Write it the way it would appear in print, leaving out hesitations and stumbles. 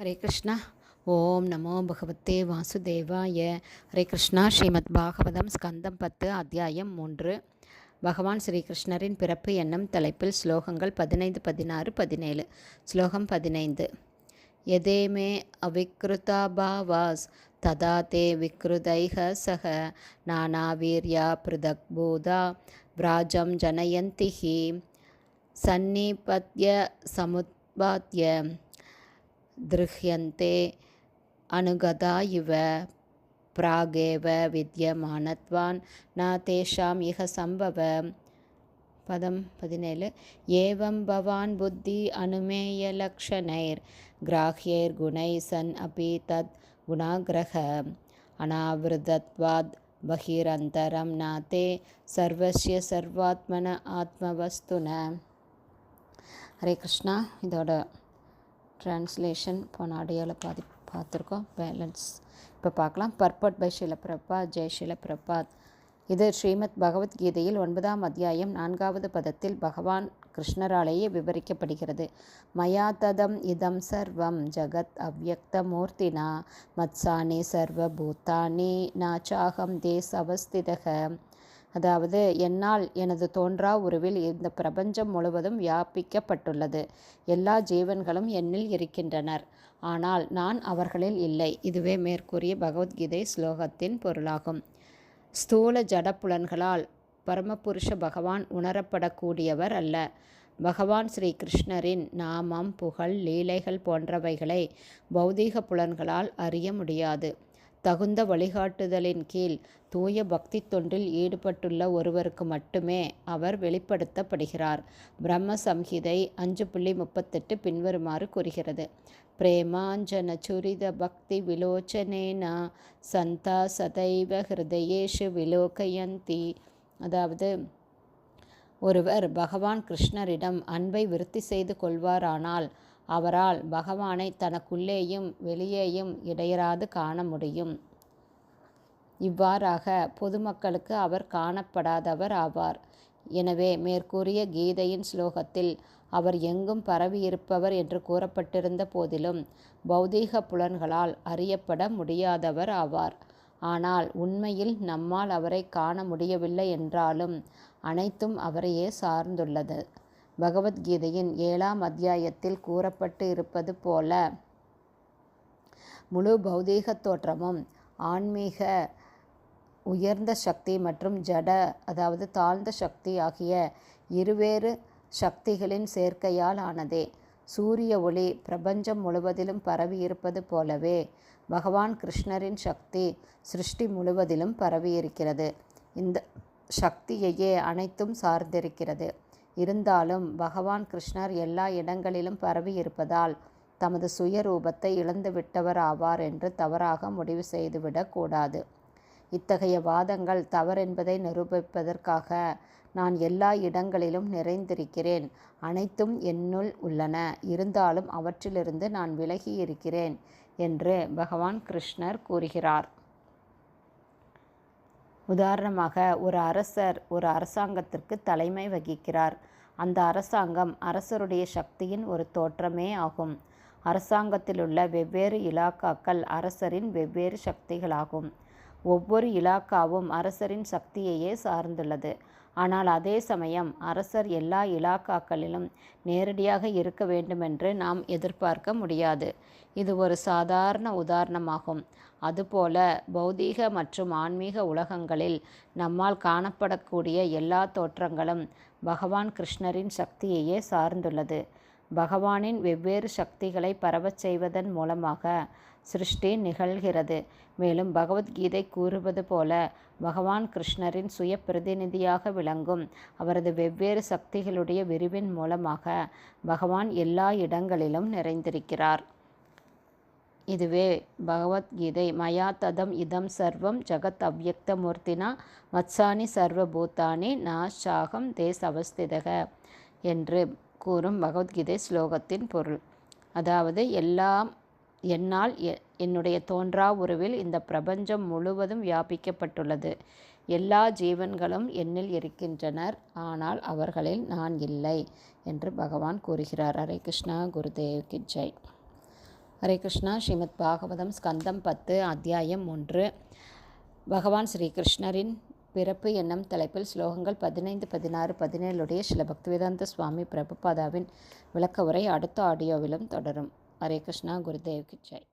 ஹரே கிருஷ்ணா. ஓம் நமோ பகவத்தே வாசுதேவாய. ஹரே கிருஷ்ணா. ஸ்ரீமத் பாகவதம் ஸ்கந்தம் 10 அத்தியாயம் 3. பகவான் ஸ்ரீகிருஷ்ணரின் பிறப்பு என்னும் தலைப்பில் ஸ்லோகங்கள் 15, 16, 17. ஸ்லோகம் 15. யதேமே அவிக்ருதா பாவாஸ் ததா தே விக்ருதைஹ சக நானாவீர்யா பிருதக் பூதா விராஜம் ஜனயந்திஹி சன்னிபத்ய சமுத்பாத்ய திருஹ்யந்தே அனுகதா இவ பிராகேவ வித்யமானத்வான் ந தேஷாம் இஹ சம்பவ. பதம் 17. ஏவம் பவான் புத்தி அனுமேய லக்ஷணைர் கிராஹ்யைர் குணை சன் அபி தத் குணாக்ரஹ அனாவிருதத்வாத் பஹிரந்தரம் நாதே சர்வஸ்ய சர்வாத்மன ஆத்மவஸ்துன. ஹரே கிருஷ்ணா. இதோட ட்ரான்ஸ்லேஷன் போன ஆடியோவில் பார்த்துருக்கோம். பேலன்ஸ் இப்போ பார்க்கலாம். Purport by Srila Prabhupad. ஜெய் ஷீல பிரபாத். இது ஸ்ரீமத் பகவத்கீதையில் 9ஆம் அத்தியாயம் 4வது பதத்தில் பகவான் கிருஷ்ணராலேயே விவரிக்கப்படுகிறது. மயா ததம் இதம் சர்வம் ஜகத் அவ்யக்த மூர்த்தினா மத்சானி சர்வ பூத்தானி நாச்சாகம் தேஸ் அவஸ்திதக. அதாவது, என்னால் எனது தோன்றா உருவில் இந்த பிரபஞ்சம் முழுவதும் வியாபிக்கப்பட்டுள்ளது. எல்லா ஜீவன்களும் என்னில் இருக்கின்றனர், ஆனால் நான் அவர்களில் இல்லை. இதுவே மேற்கூறிய பகவத்கீதை ஸ்லோகத்தின் பொருளாகும். ஸ்தூல ஜடப்புலன்களால் பரமபுருஷ பகவான் உணரப்படக்கூடியவர் அல்ல. பகவான் ஸ்ரீ கிருஷ்ணரின் நாமம், புகழ், லீலைகள் போன்றவைகளை பௌதீக புலன்களால் அறிய முடியாது. தகுந்த வழிகாட்டுதலின் கீழ் தூய பக்தி தொண்டில் ஈடுபட்டுள்ள ஒருவருக்கு மட்டுமே அவர் வெளிப்படுத்தப்படுகிறார். பிரம்ம சம்ஹிதை 5.38 பின்வருமாறு கூறுகிறது. பிரேமாஞ்சன சுரித பக்தி விலோச்சனேன சந்தா சதைவ ஹிருதயேஷு விலோகயந்தி. அதாவது, ஒருவர் பகவான் கிருஷ்ணரிடம் அன்பை விருத்தி செய்து கொள்வாரானால் அவரால் பகவானை தனக்குள்ளேயும் வெளியேயும் இடையராது காண முடியும். இவ்வாறாக பொதுமக்களுக்கு அவர் காணப்படாதவர் ஆவார். எனவே மேற்கூறிய கீதையின் ஸ்லோகத்தில் அவர் எங்கும் பரவியிருப்பவர் என்று கூறப்பட்டிருந்த போதிலும் பௌதீக புலன்களால் அறியப்பட முடியாதவர் ஆவார். ஆனால் உண்மையில் நம்மால் அவரை காண முடியவில்லை என்றாலும் அனைத்தும் அவரையே சார்ந்துள்ளது. பகவத்கீதையின் 7ஆம் அத்தியாயத்தில் கூறப்பட்டு இருப்பது போல முழு பௌதீக தோற்றமும் ஆன்மீக உயர்ந்த சக்தி மற்றும் ஜட அதாவது தாழ்ந்த சக்தி ஆகிய இருவேறு சக்திகளின் சேர்க்கையால் ஆனதே. சூரிய ஒளி பிரபஞ்சம் முழுவதிலும் பரவியிருப்பது போலவே பகவான் கிருஷ்ணரின் சக்தி சிருஷ்டி முழுவதிலும் பரவியிருக்கிறது. இந்த சக்தியையே அனைத்தும் சார்ந்திருக்கிறது. இருந்தாலும் பகவான் கிருஷ்ணர் எல்லா இடங்களிலும் பரவி இருப்பதால் தமது சுயரூபத்தை இழந்துவிட்டவர் ஆவார் என்று தவறாக முடிவு செய்துவிடக் கூடாது. இத்தகைய வாதங்கள் தவறென்பதை நிரூபிப்பதற்காக நான் எல்லா இடங்களிலும் நிறைந்திருக்கிறேன், அனைத்தும் என்னுள் உள்ளன, இருந்தாலும் அவற்றிலிருந்து நான் விலகி இருக்கிறேன் என்று பகவான் கிருஷ்ணர் கூறுகிறார். உதாரணமாக, ஒரு அரசர் ஒரு அரசாங்கத்திற்கு தலைமை வகிக்கிறார். அந்த அரசாங்கம் அரசருடைய சக்தியின் ஒரு தோற்றமே ஆகும். அரசாங்கத்திலுள்ள வெவ்வேறு இலாக்காக்கள் அரசரின் வெவ்வேறு சக்திகளாகும். ஒவ்வொரு இலாக்காவும் அரசரின் சக்தியையே சார்ந்துள்ளது. ஆனால் அதே சமயம் அரசர் எல்லா இலாக்காக்களிலும் நேரடியாக இருக்க வேண்டுமென்று நாம் எதிர்பார்க்க முடியாது. இது ஒரு சாதாரண உதாரணமாகும். அதுபோல பௌதீக மற்றும் ஆன்மீக உலகங்களில் நம்மால் காணப்படக்கூடிய எல்லா தோற்றங்களும் பகவான் கிருஷ்ணரின் சக்தியையே சார்ந்துள்ளது. பகவானின் வெவ்வேறு சக்திகளை பரவச் செய்வதன் மூலமாக சிருஷ்டி நிகழ்கிறது. மேலும் பகவத்கீதை கூறுவது போல பகவான் கிருஷ்ணரின் சுய பிரதிநிதியாக விளங்கும் அவரது வெவ்வேறு சக்திகளுடைய விரிவின் மூலமாக பகவான் எல்லா இடங்களிலும் நிறைந்திருக்கிறார். இதுவே பகவத்கீதை மயா ததம் இதம் சர்வம் ஜகத் அவ்யக்த மூர்த்தினா மத்சானி சர்வ பூத்தானி நாச்சாகம் தேஸ் அவஸ்திதக என்று கூறும் பகவத்கீதை ஸ்லோகத்தின் பொருள். அதாவது, எல்லாம் என்னால் என்னுடைய தோன்றா உருவில் இந்த பிரபஞ்சம் முழுவதும் வியாபிக்கப்பட்டுள்ளது. எல்லா ஜீவன்களும் என்னில் இருக்கின்றனர், ஆனால் அவர்களில் நான் இல்லை என்று பகவான் கூறுகிறார். ஹரே கிருஷ்ணா. குருதேவ் கி ஜெய். ஹரே கிருஷ்ணா. ஸ்ரீமத் பாகவதம் ஸ்கந்தம் 10 அத்தியாயம் 3. பகவான் ஸ்ரீகிருஷ்ணரின் பிறப்பு என்னும் தலைப்பில் ஸ்லோகங்கள் 15, 16, 17 ஸ்ரீல பக்திவேதாந்த சுவாமி பிரபுபாதாவின் விளக்க உரை அடுத்த ஆடியோவிலும் தொடரும். ஹரே கிருஷ்ணா. குருதேவ்க்கு ஜெய்.